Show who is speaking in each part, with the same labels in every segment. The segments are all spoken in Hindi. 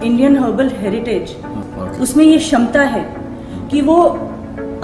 Speaker 1: इंडियन हर्बल हेरिटेज, उसमें ये क्षमता है कि वो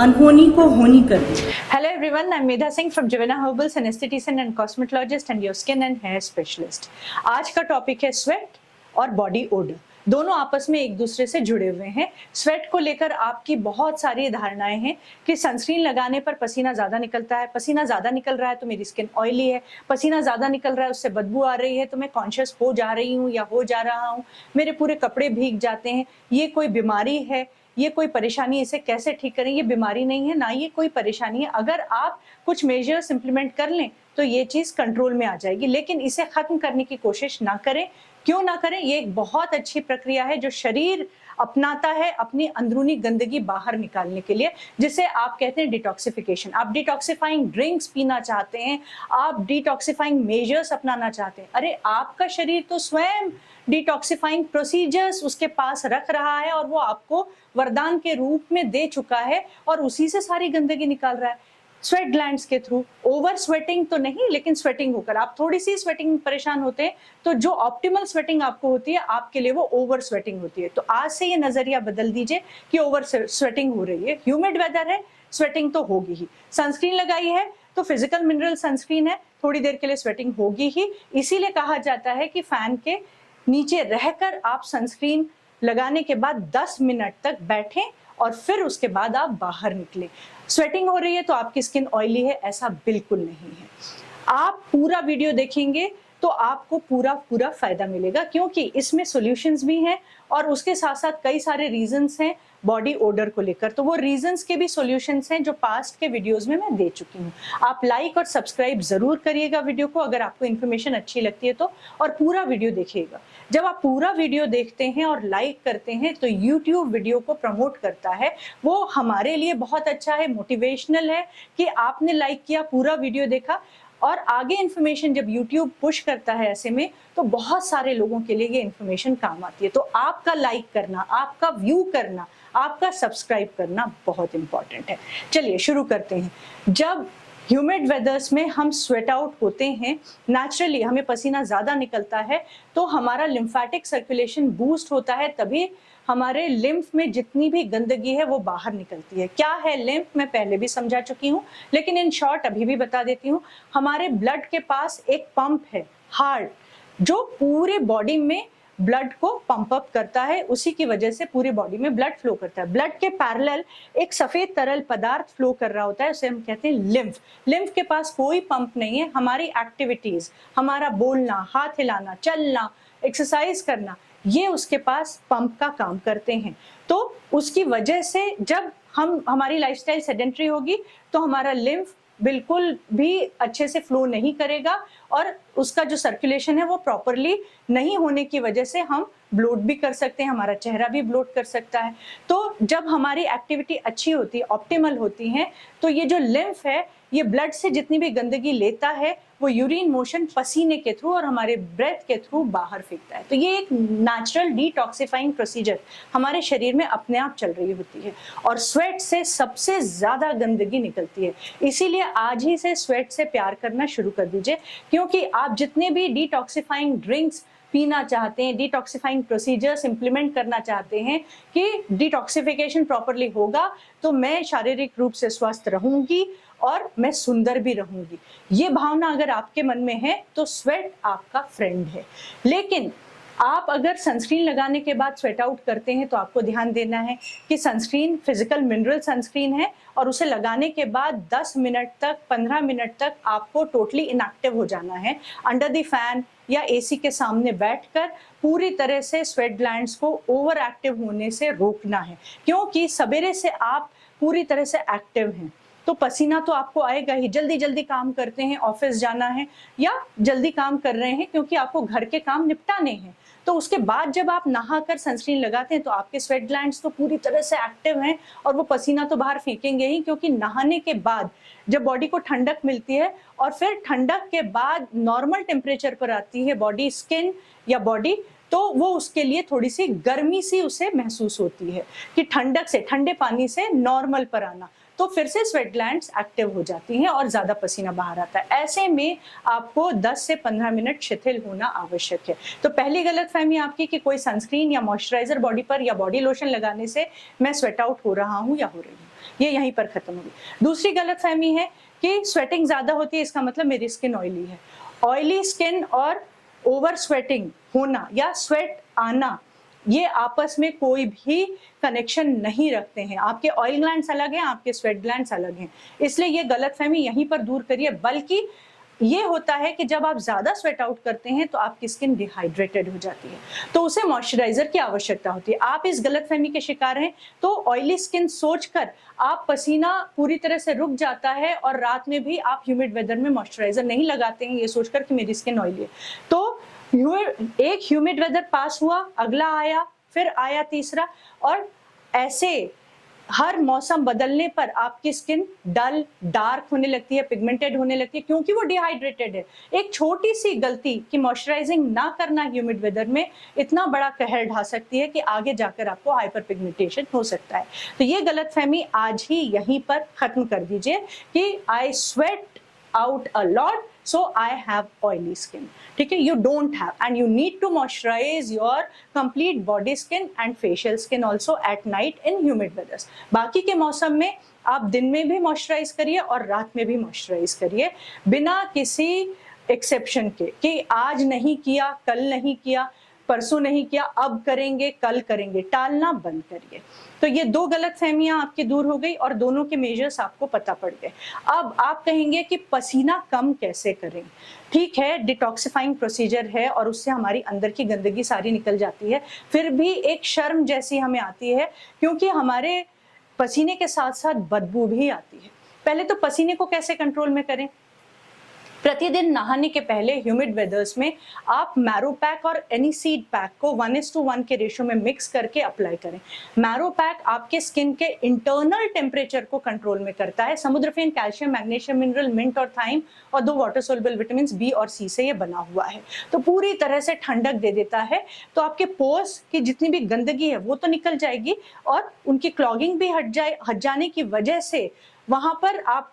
Speaker 1: अनहोनी को होनी कर दे।
Speaker 2: Hello everyone, I'm Medha Singh from Jivana Herbals, an esthetician and cosmetologist and your skin and hair specialist. आज का टॉपिक है स्वेट और बॉडी ओडर। दोनों आपस में एक दूसरे से जुड़े हुए हैं। स्वेट को लेकर आपकी बहुत सारी धारणाएं हैं कि सनस्क्रीन लगाने पर पसीना ज्यादा निकलता है, पसीना ज्यादा निकल रहा है तो मेरी स्किन ऑयली है, पसीना ज्यादा निकल रहा है उससे बदबू आ रही है तो मैं कॉन्शियस हो जा रही हूँ या हो जा रहा हूँ, मेरे पूरे कपड़े भीग जाते हैं, ये कोई बीमारी है, ये कोई परेशानी, इसे कैसे ठीक करें। ये बीमारी नहीं है, ना ये कोई परेशानी है। अगर आप कुछ मेजर्स इंप्लीमेंट कर लें तो ये चीज कंट्रोल में आ जाएगी, लेकिन इसे खत्म करने की कोशिश ना करें। क्यों ना करें? ये एक बहुत अच्छी प्रक्रिया है जो शरीर अपनाता है अपनी अंदरूनी गंदगी बाहर निकालने के लिए, जिसे आप कहते हैं डिटॉक्सिफिकेशन। आप डिटॉक्सिफाइंग ड्रिंक्स पीना चाहते हैं, आप डिटॉक्सिफाइंग मेजर्स अपनाना चाहते हैं, अरे आपका शरीर तो स्वयं डिटॉक्सिफाइंग प्रोसीजर्स उसके पास रख रहा है और वो आपको वरदान के रूप में दे चुका है और उसी से सारी गंदगी निकाल रहा है स्वेट ग्लैंड्स के थ्रू। ओवर स्वेटिंग तो नहीं, लेकिन स्वेटिंग होकर आप थोड़ी सी स्वेटिंग में परेशान होते हैं तो जो ऑप्टिमल स्वेटिंग आपको होती है आपके लिए वो ओवर स्वेटिंग होती है। तो आज से ये नजरिया बदल दीजिए कि ओवर स्वेटिंग हो रही है, ह्यूमिड वेदर है, स्वेटिंग तो होगी ही। सनस्क्रीन लगाई है तो फिजिकल मिनरल सनस्क्रीन है, थोड़ी देर के लिए स्वेटिंग होगी ही। इसीलिए कहा जाता है कि फैन के नीचे रहकर आप सनस्क्रीन लगाने के बाद 10 मिनट तक बैठें और फिर उसके बाद आप बाहर निकलें। स्वेटिंग हो रही है तो आपकी स्किन ऑयली है, ऐसा बिल्कुल नहीं है। आप पूरा वीडियो देखेंगे तो आपको पूरा फायदा मिलेगा, क्योंकि इसमें सॉल्यूशंस भी हैं और उसके साथ साथ कई सारे रीजंस हैं बॉडी ओडर को लेकर। तो वो रीजंस के भी सॉल्यूशंस हैं जो पास्ट के वीडियोस में मैं दे चुकी हूँ। आप लाइक और सब्सक्राइब जरूर करिएगा वीडियो को अगर आपको इन्फॉर्मेशन अच्छी लगती है तो, और पूरा वीडियो देखिएगा। जब आप पूरा वीडियो देखते हैं और लाइक करते हैं तो YouTube वीडियो को प्रमोट करता है, वो हमारे लिए बहुत अच्छा है, मोटिवेशनल है कि आपने लाइक किया, पूरा वीडियो देखा। और आगे इन्फॉर्मेशन जब YouTube पुश करता है ऐसे में तो बहुत सारे लोगों के लिए ये इन्फॉर्मेशन काम आती है। तो आपका लाइक करना, आपका व्यू करना, आपका सब्सक्राइब करना बहुत इंपॉर्टेंट है। चलिए शुरू करते हैं। जब ह्यूमिड वेदर्स में हम स्वेट आउट होते हैं, नेचुरली हमें पसीना ज्यादा निकलता है तो हमारा लिम्फेटिक सर्कुलेशन बूस्ट होता है, तभी हमारे लिम्फ में जितनी भी गंदगी है वो बाहर निकलती है। क्या है लिम्फ? मैं पहले भी समझा चुकी हूँ, लेकिन इन शॉर्ट अभी भी बता देती हूँ। हमारे ब्लड के पास एक पंप है, हार्ट, जो पूरे बॉडी में ब्लड को पंप अप करता है, उसी की वजह से पूरी बॉडी में ब्लड फ्लो करता है। ब्लड के पैरेलल एक सफेद तरल पदार्थ फ्लो कर रहा होता है, उसे हम कहते हैं लिम्फ। लिम्फ के पास कोई पंप नहीं है। हमारी एक्टिविटीज, हमारा बोलना, हाथ हिलाना, चलना, एक्सरसाइज करना, ये उसके पास पंप का काम करते हैं। तो उसकी वजह से जब हमारी लाइफस्टाइल सेडेंटरी होगी तो हमारा लिम्फ बिल्कुल भी अच्छे से फ्लो नहीं करेगा और उसका जो सर्कुलेशन है वो प्रॉपरली नहीं होने की वजह से हम ब्लोट भी कर सकते हैं, हमारा चेहरा भी ब्लोट कर सकता है। तो जब हमारी एक्टिविटी अच्छी होती है, ऑप्टिमल होती है, तो ये जो लिम्फ है ये ब्लड से जितनी भी गंदगी लेता है वो यूरिन मोशन पसीने के थ्रू और हमारे ब्रेथ के थ्रू बाहर फेंकता है। तो ये एक नेचुरल डिटॉक्सिफाइंग प्रोसीजर हमारे शरीर में अपने आप चल रही होती है और स्वेट से सबसे ज्यादा गंदगी निकलती है। इसीलिए आज ही से स्वेट से प्यार करना शुरू कर दीजिए, क्योंकि आप जितने भी डिटॉक्सिफाइंग ड्रिंक्स पीना चाहते हैं, डिटॉक्सिफाइंग प्रोसीजर्स इंप्लीमेंट करना चाहते हैं कि डिटॉक्सिफिकेशन प्रॉपरली होगा तो मैं शारीरिक रूप से स्वस्थ रहूंगी और मैं सुंदर भी रहूंगी, ये भावना अगर आपके मन में है तो स्वेट आपका फ्रेंड है। लेकिन आप अगर सनस्क्रीन लगाने के बाद स्वेट आउट करते हैं तो आपको ध्यान देना है कि सनस्क्रीन फिजिकल मिनरल सनस्क्रीन है और उसे लगाने के बाद 10 मिनट तक, 15 मिनट तक आपको टोटली इनएक्टिव हो जाना है। अंडर द फैन या एसी के सामने बैठकर पूरी तरह से स्वेट ग्लैंड्स को ओवर एक्टिव होने से रोकना है, क्योंकि सवेरे से आप पूरी तरह से एक्टिव हैं तो पसीना तो आपको आएगा ही। जल्दी जल्दी काम करते हैं, ऑफिस जाना है या जल्दी काम कर रहे हैं क्योंकि आपको घर के काम निपटाने हैं, तो उसके बाद जब आप नहाकर सनस्क्रीन लगाते हैं तो आपके स्वेट ग्लैंड्स तो पूरी तरह से एक्टिव हैं और वो पसीना तो बाहर फेंकेंगे ही, क्योंकि नहाने के बाद जब बॉडी को ठंडक मिलती है और फिर ठंडक के बाद नॉर्मल टेम्परेचर पर आती है बॉडी, स्किन या बॉडी, तो वो उसके लिए थोड़ी सी गर्मी सी उसे महसूस होती है कि ठंडक से, ठंडे पानी से नॉर्मल पर आना। तो फिर से स्वेट ग्लैंड्स एक्टिव हो जाती हैं और ज्यादा पसीना बाहर आता है। ऐसे में आपको 10 से 15 मिनट शिथिल होना आवश्यक है। तो पहली गलतफहमी आपकी कि कोई सनस्क्रीन या मॉइस्चराइजर बॉडी पर या बॉडी लोशन लगाने से मैं स्वेट आउट हो रहा हूं या हो रही हूँ, ये यहीं पर खत्म होगी। दूसरी गलतफहमी है कि स्वेटिंग ज्यादा होती है, इसका मतलब मेरी स्किन ऑयली है। ऑयली स्किन और ओवर स्वेटिंग होना या स्वेट आना, ये आपस में कोई भी कनेक्शन नहीं रखते हैं। आपके ऑयल ग्लैंड्स अलग हैं, आपके स्वेट ग्लैंड्स अलग हैं, इसलिए ये गलतफहमी यहीं पर दूर करिए। बल्कि ये होता है कि जब आप ज्यादा स्वेट आउट करते हैं तो आपकी स्किन डिहाइड्रेटेड हो जाती है, तो उसे मॉइस्चराइजर की आवश्यकता होती है। आप इस गलतफहमी के शिकार हैं तो ऑयली स्किन सोचकर आप पसीना पूरी तरह से रुक जाता है और रात में भी आप ह्यूमिड वेदर में मॉइस्चराइजर नहीं लगाते हैं ये सोचकर कि मेरी स्किन ऑयली है। तो एक ह्यूमिड वेदर पास हुआ, अगला आया, फिर आया तीसरा, और ऐसे हर मौसम बदलने पर आपकी स्किन डल, डार्क होने लगती है, पिगमेंटेड होने लगती है, क्योंकि वो डिहाइड्रेटेड है। एक छोटी सी गलती कि मॉइस्चराइजिंग ना करना ह्यूमिड वेदर में इतना बड़ा कहर ढा सकती है कि आगे जाकर आपको हाइपर पिगमेंटेशन हो सकता है। तो ये गलतफहमी आज ही यहीं पर खत्म कर दीजिए कि आई sweat out a lot so I have oily skin, ठीक है? You don't have, and you need to moisturize your complete body skin and facial skin also at night in humid weathers. बाकी के मौसम में आप दिन में भी मॉइस्चराइज करिए और रात में भी मॉइस्चराइज करिए, बिना किसी एक्सेप्शन के कि आज नहीं किया, कल नहीं किया, परसों नहीं किया, अब करेंगे, कल करेंगे, टालना बंद करिए। तो ये दो गलतफहमियां आपकी दूर हो गई और दोनों के मेजर्स आपको पता पड़ गए। अब आप कहेंगे कि पसीना कम कैसे करें? ठीक है, डिटॉक्सिफाइंग प्रोसीजर है और उससे हमारी अंदर की गंदगी सारी निकल जाती है, फिर भी एक शर्म जैसी हमें आती है क्योंकि हमारे पसीने के साथ साथ बदबू भी आती है। पहले तो पसीने को कैसे कंट्रोल में करें? प्रतिदिन नहाने के पहले ह्यूमिड वेदर्स में आप मैरो पैक और एनीसीड पैक को 1:1 के रेशियो में मिक्स करके अप्लाई करें। मैरो पैक आपके स्किन के इंटरनल टेम्परेचर को कंट्रोल में करता है। समुद्रफेन, कैल्शियम, मैग्नीशियम मिनरल, मिंट और थाइम और 2 वाटर सोल्युबल विटामिन बी और सी से ये बना हुआ है, तो पूरी तरह से ठंडक दे देता है। तो आपके पोर्स की जितनी भी गंदगी है वो तो निकल जाएगी और उनकी क्लॉगिंग भी हट जाने की वजह से वहां पर आप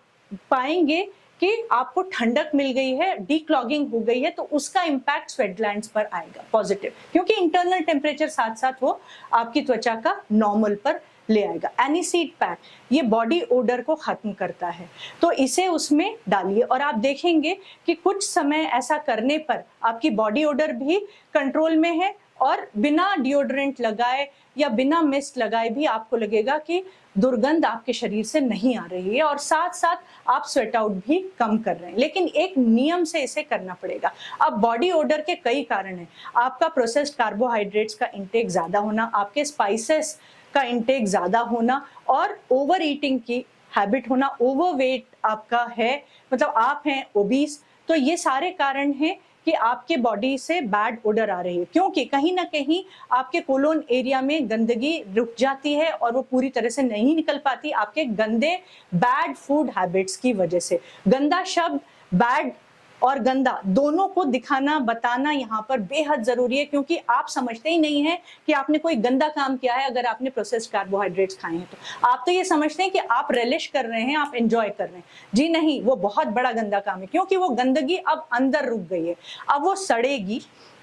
Speaker 2: पाएंगे कि आपको ठंडक मिल गई है, डीक्लॉगिंग हो गई है, तो उसका इंपैक्ट स्वेट ग्लैंड्स पर आएगा पॉजिटिव, क्योंकि इंटरनल टेम्परेचर साथ साथ वो आपकी त्वचा का नॉर्मल पर ले आएगा। एनीसीड पैक ये बॉडी ओडर को खत्म करता है, तो इसे उसमें डालिए और आप देखेंगे कि कुछ समय ऐसा करने पर आपकी बॉडी ओडर भी कंट्रोल में है और बिना डिओड्रेंट लगाए या बिना मिस्ट लगाए भी आपको लगेगा कि दुर्गंध आपके शरीर से नहीं आ रही है और साथ साथ आप स्वेट आउट भी कम कर रहे हैं। लेकिन एक नियम से इसे करना पड़ेगा। अब बॉडी ओडर के कई कारण हैं। आपका प्रोसेस्ड कार्बोहाइड्रेट्स का इंटेक ज्यादा होना, आपके स्पाइसेस का इंटेक ज्यादा होना और ओवर ईटिंग की हैबिट होना, ओवरवेट आपका है, मतलब आप हैं ओबीस, तो ये सारे कारण हैं कि आपके बॉडी से बैड ओडर आ रही है, क्योंकि कहीं ना कहीं आपके कोलोन एरिया में गंदगी रुक जाती है और वो पूरी तरह से नहीं निकल पाती आपके गंदे बैड फूड हैबिट्स की वजह से। गंदा शब्द, बैड और गंदा दोनों को दिखाना, बताना यहाँ पर बेहद जरूरी है, क्योंकि आप समझते ही नहीं है कि आपने कोई गंदा काम किया है। अगर आपने प्रोसेस्ड कार्बोहाइड्रेट्स खाए हैं तो आप तो ये समझते हैं कि आप रिलिश कर रहे हैं, आप एंजॉय कर रहे हैं। जी नहीं, वो बहुत बड़ा गंदा काम है, क्योंकि वो गंदगी अब अंदर रुक गई है, अब वो सड़ेगी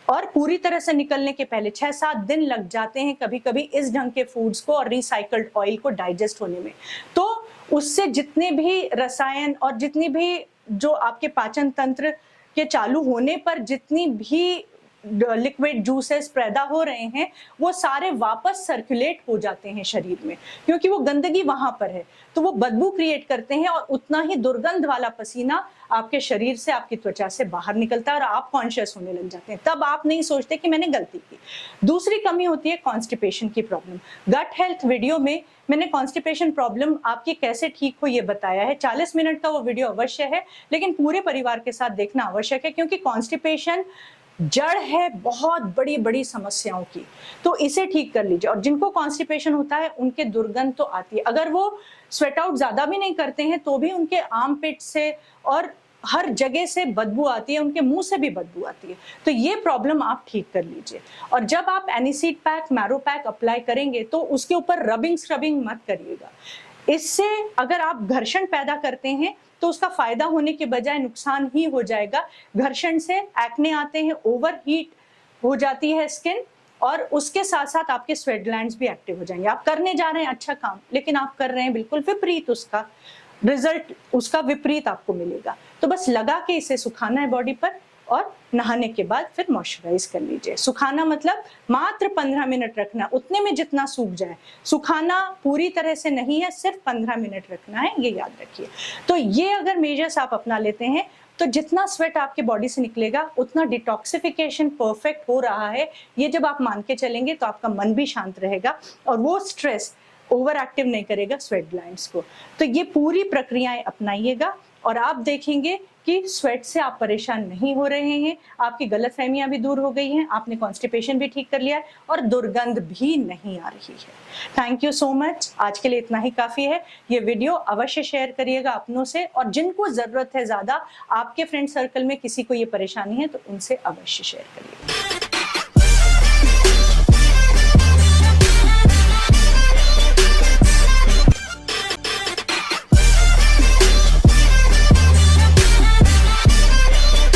Speaker 2: और पूरी तरह से निकलने के पहले 6-7 दिन लग जाते हैं कभी कभी इस ढंग के फूड्स को और रिसाइकल्ड ऑयल को डाइजेस्ट होने में। तो उससे जितने भी रसायन और जितनी भी जो आपके पाचन तंत्र के चालू होने पर जितनी भी लिक्विड जूसेस पैदा हो रहे हैं वो सारे वापस सर्कुलेट हो जाते हैं शरीर में, क्योंकि वो गंदगी वहां पर है, तो वो बदबू क्रिएट करते हैं और उतना ही दुर्गंध वाला पसीना आपके शरीर से, आपकी त्वचा से बाहर निकलता है और आप कॉन्शियस होने लग जाते हैं। तब आप नहीं सोचते कि मैंने गलती की। दूसरी कमी होती है कॉन्स्टिपेशन की प्रॉब्लम। गट हेल्थ वीडियो में मैंने कॉन्स्टिपेशन प्रॉब्लम आपकी कैसे ठीक हो ये बताया है। 40 मिनट का वो वीडियो अवश्य है, लेकिन पूरे परिवार के साथ देखना आवश्यक है, क्योंकि कॉन्स्टिपेशन जड़ है बहुत बड़ी बड़ी समस्याओं की। तो इसे ठीक कर लीजिए। और जिनको कॉन्स्टिपेशन होता है उनके दुर्गंध तो आती है, अगर वो स्वेट आउट ज्यादा भी नहीं करते हैं तो भी उनके आर्मपिट से और हर जगह से बदबू आती है, उनके मुंह से भी बदबू आती है। तो ये प्रॉब्लम आप ठीक कर लीजिए। और जब आप एनीसीड पैक, मैरो पैक अप्लाई करेंगे तो उसके ऊपर रबिंग स्क्रबिंग मत करिएगा। इससे अगर आप घर्षण पैदा करते हैं तो उसका फायदा होने के बजाय नुकसान ही हो जाएगा। घर्षण से एक्ने आते हैं, ओवर हीट हो जाती है स्किन, और उसके साथ साथ आपके स्वेट ग्लैंड्स भी एक्टिव हो जाएंगे। आप करने जा रहे हैं अच्छा काम, लेकिन आप कर रहे हैं बिल्कुल विपरीत, उसका रिजल्ट उसका विपरीत आपको मिलेगा। तो बस लगा के इसे सुखाना है बॉडी पर, और नहाने के बाद फिर मॉइस्चराइज कर लीजिए। सुखाना मतलब मात्र 15 मिनट रखना, उतने में जितना सूख जाए। सुखाना पूरी तरह से नहीं है, सिर्फ 15 मिनट रखना है, ये याद रखिए। तो ये अगर मेजर्स आप अपना लेते हैं तो जितना स्वेट आपके बॉडी से निकलेगा उतना डिटॉक्सिफिकेशन परफेक्ट हो रहा है, ये जब आप मान के चलेंगे तो आपका मन भी शांत रहेगा और वो स्ट्रेस ओवर एक्टिव नहीं करेगा स्वेट ग्लैंड्स को। तो ये पूरी प्रक्रियाएं अपनाइएगा और आप देखेंगे कि स्वेट से आप परेशान नहीं हो रहे हैं, आपकी गलतफहमियां भी दूर हो गई हैं, आपने कॉन्स्टिपेशन भी ठीक कर लिया है और दुर्गंध भी नहीं आ रही है। Thank you so much. आज के लिए इतना ही काफी है। ये वीडियो अवश्य शेयर करिएगा अपनों से, और जिनको जरूरत है ज्यादा, आपके फ्रेंड सर्कल में किसी को ये परेशानी है तो उनसे अवश्य शेयर करिएगा।